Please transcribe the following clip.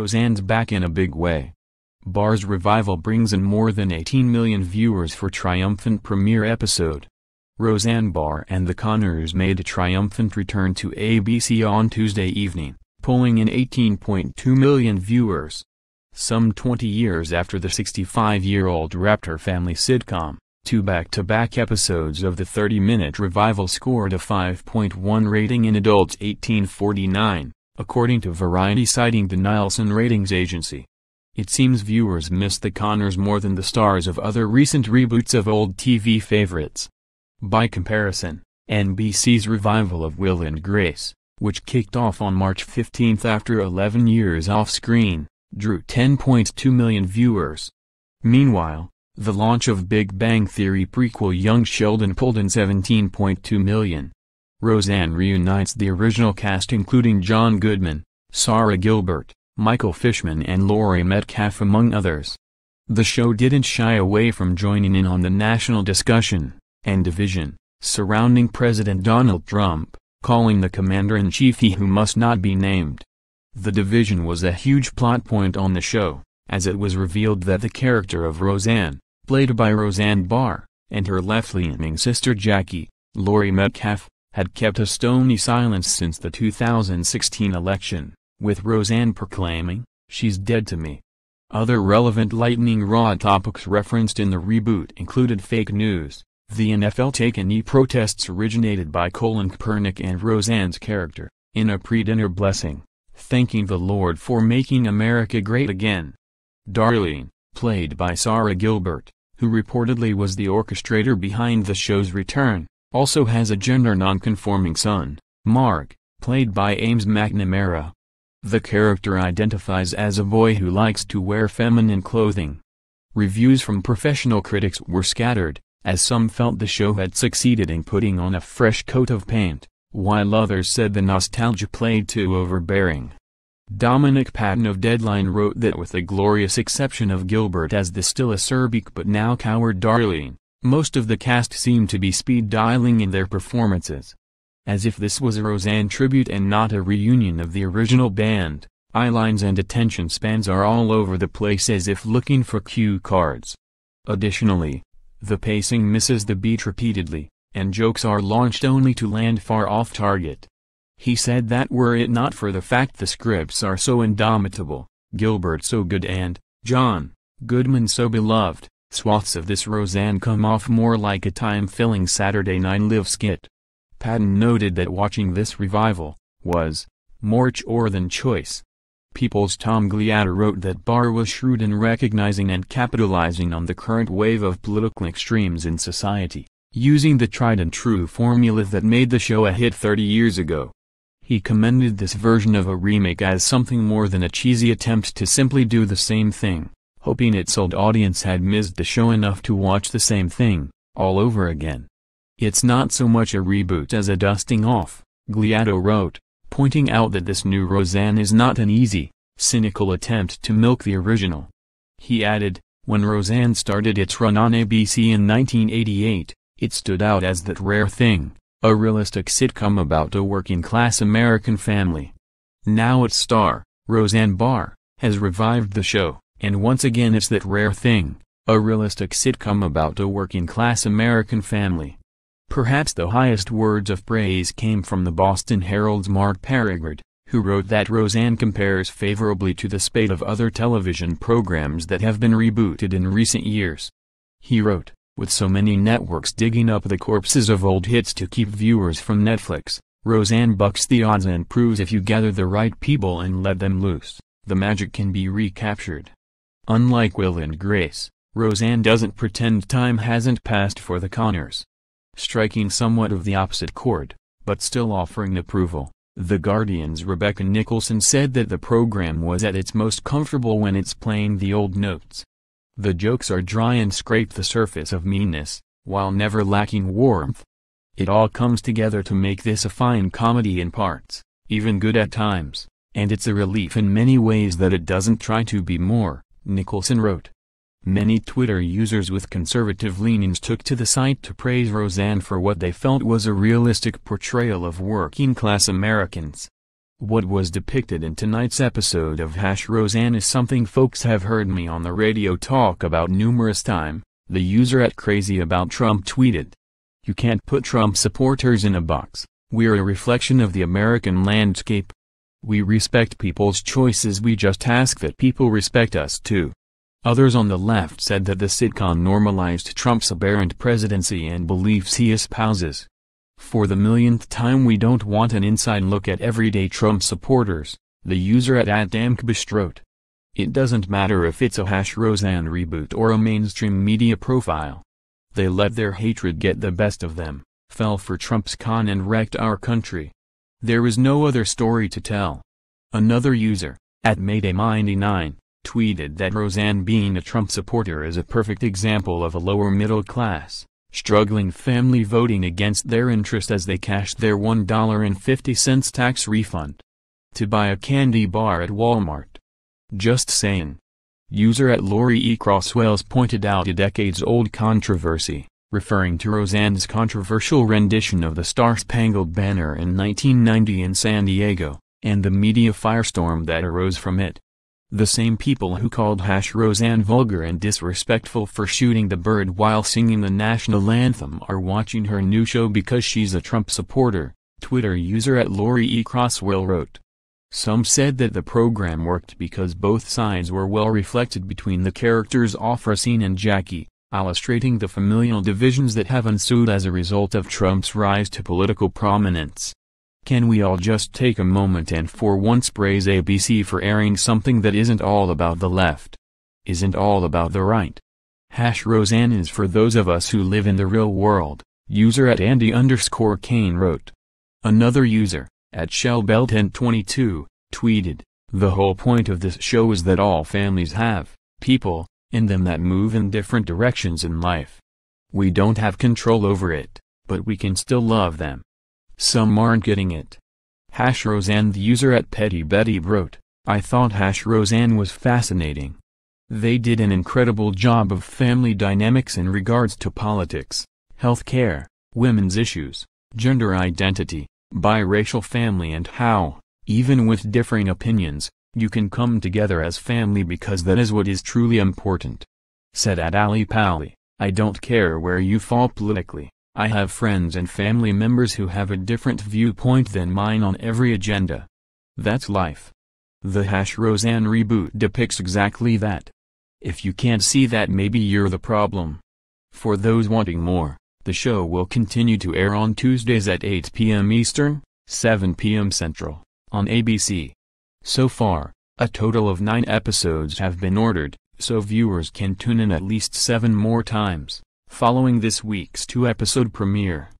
Roseanne's back in a big way. Barr's revival brings in more than 18 million viewers for triumphant premiere episode. Roseanne Barr and the Connors made a triumphant return to ABC on Tuesday evening, pulling in 18.2 million viewers. Some 20 years after the 65-year-old wrapped her family sitcom, two back-to-back episodes of the 30-minute revival scored a 5.1 rating in adults 18-49, according to Variety citing the Neilsen ratings agency. It seems viewers miss the Connors more than the stars of other recent reboots of old TV favorites. By comparison, NBC's revival of Will and Grace, which kicked off on March 15 after 11 years off-screen, drew 10.2 million viewers. Meanwhile, the launch of Big Bang Theory prequel Young Sheldon pulled in 17.2 million. Roseanne reunites the original cast including John Goodman, Sarah Gilbert, Michael Fishman and Laurie Metcalf among others. The show didn't shy away from joining in on the national discussion and division surrounding President Donald Trump, calling the commander-in-chief he who must not be named. The division was a huge plot point on the show, as it was revealed that the character of Roseanne, played by Roseanne Barr, and her left-leaning sister Jackie, Laurie Metcalf, had kept a stony silence since the 2016 election, with Roseanne proclaiming, "She's dead to me." Other relevant lightning-rod topics referenced in the reboot included fake news, the NFL take knee protests originated by Colin Kaepernick and Roseanne's character, in a pre-dinner blessing, thanking the Lord for making America great again. Darlene, played by Sarah Gilbert, who reportedly was the orchestrator behind the show's return, also has a gender-nonconforming son, Mark, played by Ames McNamara. The character identifies as a boy who likes to wear feminine clothing. Reviews from professional critics were scattered, as some felt the show had succeeded in putting on a fresh coat of paint, while others said the nostalgia played too overbearing. Dominic Patton of Deadline wrote that with the glorious exception of Gilbert as the still acerbic but now coward Darlene, most of the cast seemed to be speed-dialing in their performances. As if this was a Roseanne tribute and not a reunion of the original band, eyelines and attention spans are all over the place as if looking for cue cards. Additionally, the pacing misses the beat repeatedly, and jokes are launched only to land far off target. He said that were it not for the fact the scripts are so indomitable, Gilbert so good and John Goodman so beloved, swaths of this Roseanne come off more like a time-filling Saturday Night Live skit. Patton noted that watching this revival was more chore than choice. People's Tom Gliatta wrote that Barr was shrewd in recognizing and capitalizing on the current wave of political extremes in society, using the tried-and-true formula that made the show a hit 30 years ago. He commended this version of a remake as something more than a cheesy attempt to simply do the same thing, hoping its old audience had missed the show enough to watch the same thing, all over again. "It's not so much a reboot as a dusting off," Gliatta wrote, pointing out that this new Roseanne is not an easy, cynical attempt to milk the original. He added, "When Roseanne started its run on ABC in 1988, it stood out as that rare thing, a realistic sitcom about a working-class American family. Now its star, Roseanne Barr, has revived the show, and once again it's that rare thing, a realistic sitcom about a working-class American family." Perhaps the highest words of praise came from the Boston Herald's Mark Peregrine, who wrote that Roseanne compares favorably to the spate of other television programs that have been rebooted in recent years. He wrote, "With so many networks digging up the corpses of old hits to keep viewers from Netflix, Roseanne bucks the odds and proves if you gather the right people and let them loose, the magic can be recaptured." Unlike Will and Grace, Roseanne doesn't pretend time hasn't passed for the Connors. Striking somewhat of the opposite chord, but still offering approval, The Guardian's Rebecca Nicholson said that the program was at its most comfortable when it's playing the old notes. "The jokes are dry and scrape the surface of meanness, while never lacking warmth. It all comes together to make this a fine comedy in parts, even good at times, and it's a relief in many ways that it doesn't try to be more," Nicholson wrote. Many Twitter users with conservative leanings took to the site to praise Roseanne for what they felt was a realistic portrayal of working-class Americans. What was depicted in tonight's episode of Roseanne is something folks have heard me on the radio talk about numerous times. The user @CrazyAboutTrump tweeted, "You can't put Trump supporters in a box. We're a reflection of the American landscape. We respect people's choices, we just ask that people respect us too." Others on the left said that the sitcom normalized Trump's aberrant presidency and beliefs he espouses. "For the millionth time, we don't want an inside look at everyday Trump supporters," the user @DamkBish wrote. "It doesn't matter if it's a Roseanne reboot or a mainstream media profile. They let their hatred get the best of them, fell for Trump's con and wrecked our country. There is no other story to tell." Another user, @Mayday99, tweeted that Roseanne being a Trump supporter is a perfect example of a lower middle class, struggling family voting against their interest as they cashed their $1.50 tax refund to buy a candy bar at Walmart. "Just saying." User @Lori E. Crosswells pointed out a decades-old controversy, referring to Roseanne's controversial rendition of the Star-Spangled Banner in 1990 in San Diego, and the media firestorm that arose from it. The same people who called Roseanne vulgar and disrespectful for shooting the bird while singing the national anthem are watching her new show because she's a Trump supporter, Twitter user @Lori E. Crosswell wrote. Some said that the program worked because both sides were well reflected between the characters Francine and Jackie, illustrating the familial divisions that have ensued as a result of Trump's rise to political prominence. Can we all just take a moment and for once praise ABC for airing something that isn't all about the left? Isn't all about the right? Roseanne is for those of us who live in the real world, user @Andy_Kane wrote. Another user, @ShellBell1022, tweeted, "The whole point of this show is that all families have people in them that move in different directions in life. We don't have control over it, but we can still love them. Some aren't getting it." Roseanne the user @PettyBetty wrote, "I thought Roseanne was fascinating. They did an incredible job of family dynamics in regards to politics, healthcare, women's issues, gender identity, biracial family and how, even with differing opinions, you can come together as family because that is what is truly important." Said @Ali Pally, "I don't care where you fall politically. I have friends and family members who have a different viewpoint than mine on every agenda. That's life." The Roseanne reboot depicts exactly that. If you can't see that, maybe you're the problem. For those wanting more, the show will continue to air on Tuesdays at 8 p.m. Eastern, 7 p.m. Central, on ABC. So far, a total of 9 episodes have been ordered, so viewers can tune in at least 7 more times, following this week's 2-episode premiere.